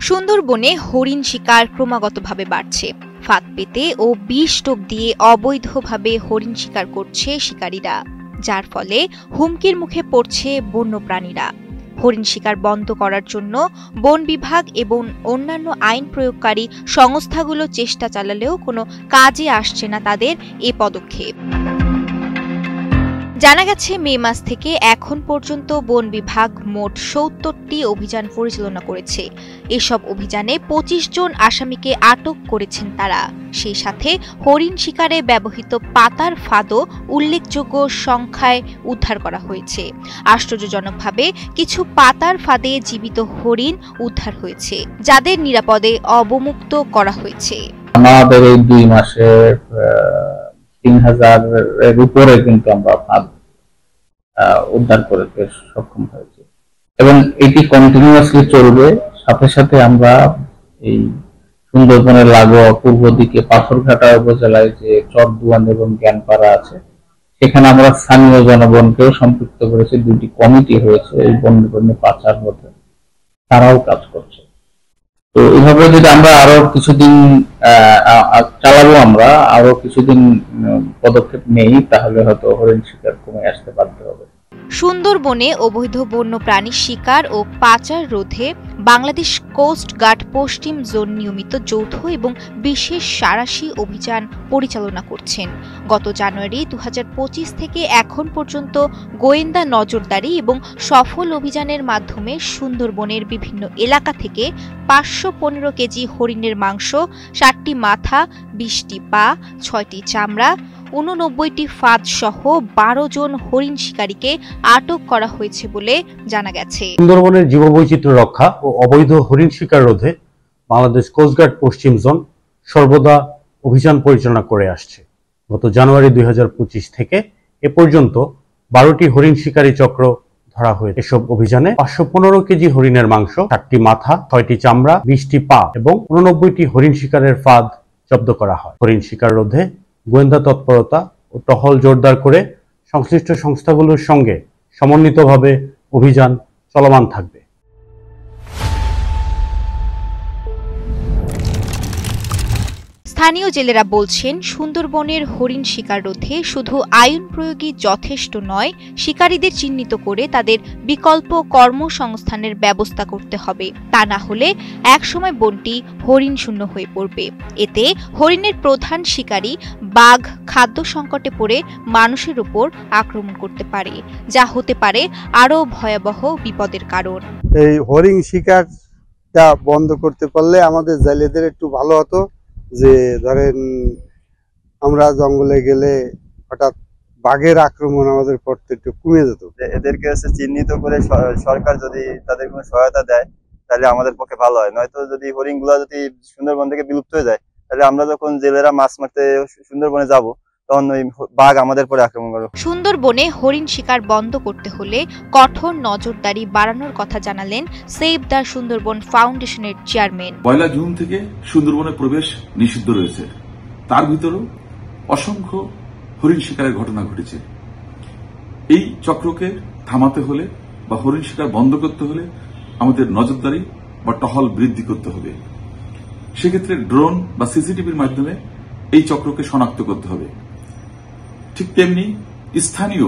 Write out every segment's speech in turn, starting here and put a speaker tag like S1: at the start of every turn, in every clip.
S1: সুন্দরবনে হরিণ শিকার ক্রমাগতভাবে বাড়ছে। ফাঁদ পেতে ও বিষ টোপ দিয়ে অবৈধভাবে হরিণ শিকার করছে শিকারীরা, যার ফলে হুমকির মুখে পড়ছে বন্যপ্রাণীরা। হরিণ শিকার বন্ধ করার জন্য বন বিভাগ এবং অন্যান্য আইন প্রয়োগকারী সংস্থাগুলো চেষ্টা চালালেও কোনো কাজে আসছে না তাদের এ পদক্ষেপ। জানা গেছে, মে মাস থেকে এখন পর্যন্ত বন বিভাগ মোট ৭০টি অভিযান পরিচালনা করেছে। এসব অভিযানে ২৫ জন আসামিকে আটক করেছেন তারা। সেই সাথে হরিণ শিকারে ব্যবহৃত পাতার ফাঁদও উল্লেখযোগ্য সংখ্যায় উদ্ধার করা হয়েছে। আশ্চর্যজনকভাবে কিছু পাতার ফাঁদে জীবিত হরিণ উদ্ধার হয়েছে, যাদের নিরাপদে অবমুক্ত করা হয়েছে।
S2: আমাদের এই ২ মাসে ৩,০০০-এর উপরে কিন্তু আমরা ফাঁদ উদ্ধার করতে সক্ষম হয়েছি এবং এটি কন্টিনিউয়াসলি চলবে। সাথে সাথে আমরা এই সুন্দরবনের লাগোয়া পূর্ব দিকে পাথরঘাটা উপজেলায় যে চরদুয়ান এবং জ্ঞানপাড়া আছে, সেখানে আমরা স্থানীয় জনগণকেও সম্পৃক্ত করেছি। ২টি কমিটি হয়েছে এই বন্যপ্রাণী পাচার হতে, তারাও কাজ করছে। তো এইভাবে যদি আমরা আরো কিছুদিন চালাবো, আমরা আরো কিছুদিন পদক্ষেপ নেই, তাহলে হয়তো হরিণ শিকার কমে আসতে বাধ্য হবে।
S1: সুন্দরবনে অবৈধ বন্যপ্রাণী শিকার ও পাচার রোধে বাংলাদেশ কোস্ট গার্ড পশ্চিম জোন নিয়মিত যৌথ এবং বিশেষ সাঁড়াশি অভিযান পরিচালনা করছেন। গত জানুয়ারি ২০২৫ থেকে এখন পর্যন্ত গোয়েন্দা নজরদারি এবং সফল অভিযানের মাধ্যমে সুন্দরবনের বিভিন্ন এলাকা থেকে ৫১৫ কেজি হরিণের মাংস, ৬০টি মাথা, ২০টি পা, ৬টি চামড়া, ৮৯টি ফাঁদ সহ ১২ জন হরিণ শিকারীকে আটক করা হয়েছে বলে জানা গেছে।
S3: সুন্দরবনের জীববৈচিত্র্য রক্ষা ও অবৈধ হরিণ শিকার রোধে বাংলাদেশ কোস্টগার্ড পশ্চিম জোন সর্বদা অভিযান পরিচালনা করে আসছে। গত জানুয়ারি ২০২৫ থেকে এ পর্যন্ত ১২টি হরিণ শিকারী চক্র ধরা হয়েছে। এসব অভিযানে ৫১৫ কেজি হরিণের মাংস, ৬০টি মাথা, ৬টি চামড়া, ২০টি পা এবং ৮৯টি হরিণ শিকারের ফাঁদ জব্দ করা হয়। হরিণ শিকার রোধে গোয়েন্দা তৎপরতা ও টহল জোরদার করে সংশ্লিষ্ট সংস্থাগুলোর সঙ্গে সমন্বিতভাবে অভিযান চলমান থাকবে।
S1: স্থানীয় জেলেরা বলছেন, সুন্দরবনের হরিণ শিকার রোধে শুধু আইন প্রয়োগই যথেষ্ট নয়, শিকারীদের চিহ্নিত করে তাদের বিকল্প কর্মসংস্থানের ব্যবস্থা করতে হবে। তা না হলে একসময় বনটি হরিণ শূন্য হয়ে পড়বে। এতে হরিণের প্রধান শিকারী বাঘ খাদ্য সংকটে পড়ে মানুষের উপর আক্রমণ করতে পারে, যা হতে পারে আরো ভয়াবহ বিপদের কারণ।
S4: এই হরিণ শিকারটা বন্ধ করতে পারলে আমাদের জেলেদের একটু ভালো হতো। যে ধরেন আমরা জঙ্গলে গেলে হঠাৎ বাঘের আক্রমণ আমাদের পড়তে একটু কমে যেত।
S5: এদেরকে চিহ্নিত করে সরকার যদি তাদের কোনো সহায়তা দেয় তাহলে আমাদের পক্ষে ভালো হয়। নয়তো যদি হরিণগুলো যদি সুন্দরবন থেকে বিলুপ্ত হয়ে যায়, তাহলে আমরা যখন জেলেরা মাছ মারতে সুন্দরবনে যাব, তখন ওই বাঘ আমাদের পরে আক্রমণ করবে।
S1: সুন্দরবনে হরিণ শিকার বন্ধ করতে হলে কঠোর নজরদারি বাড়ানোর কথা জানালেন সেভ দ্য সুন্দরবন ফাউন্ডেশনের চেয়ারম্যান।
S6: ১ জুন থেকে সুন্দরবনে প্রবেশ নিষিদ্ধ রয়েছে, তার ভিতরেও অসংখ্য হরিণ শিকারের ঘটনা ঘটেছে। এই চক্রকে থামাতে হলে বা হরিণ শিকার বন্ধ করতে হলে আমাদের নজরদারি বা টহল বৃদ্ধি করতে হবে। সেক্ষেত্রে ড্রোন বা সিসিটিভির মাধ্যমে এই চক্রকে শনাক্ত করতে হবে। ঠিক তেমনি স্থানীয়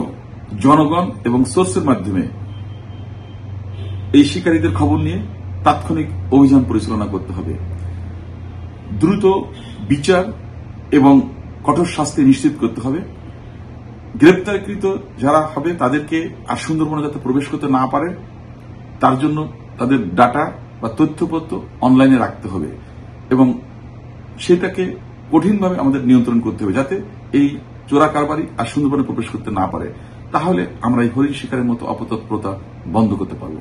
S6: জনগণ এবং সোর্সের মাধ্যমে এই শিকারীদের খবর নিয়ে তাৎক্ষণিক অভিযান পরিচালনা করতে হবে। দ্রুত বিচার এবং কঠোর শাস্তি নিশ্চিত করতে হবে। গ্রেপ্তারকৃত যারা হবে তাদেরকে আর সুন্দরবনে যাতে প্রবেশ করতে না পারে, তার জন্য তাদের ডাটা বা তথ্যপত্র অনলাইনে রাখতে হবে এবং সেটাকে কঠিনভাবে আমাদের নিয়ন্ত্রণ করতে হবে, যাতে এই চোরা কারবারি আর সুন্দরবনে প্রবেশ করতে না পারে। তাহলে আমরা এই হরিণ শিকারের মতো অপতৎপরতা বন্ধ করতে পারব।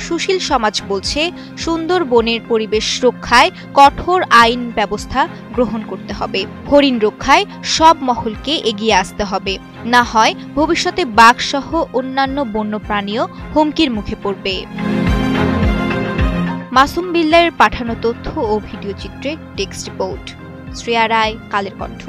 S1: সুশীল সমাজ বলছে, সুন্দরবনের পরিবেশ রক্ষায় কঠোর আইন ব্যবস্থা গ্রহণ করতে হবে। হরিণ রক্ষায় সব মহলকে এগিয়ে আসতে হবে, না হয় ভবিষ্যতে বাঘ সহ অন্যান্য বন্যপ্রাণীও হুমকির মুখে পড়বে। মাসুম বিল্লার পাঠানো তথ্য ও ভিডিও চিত্রে টেক্সট রিপোর্ট। শ্রেয়া রায়, কালের কণ্ঠ।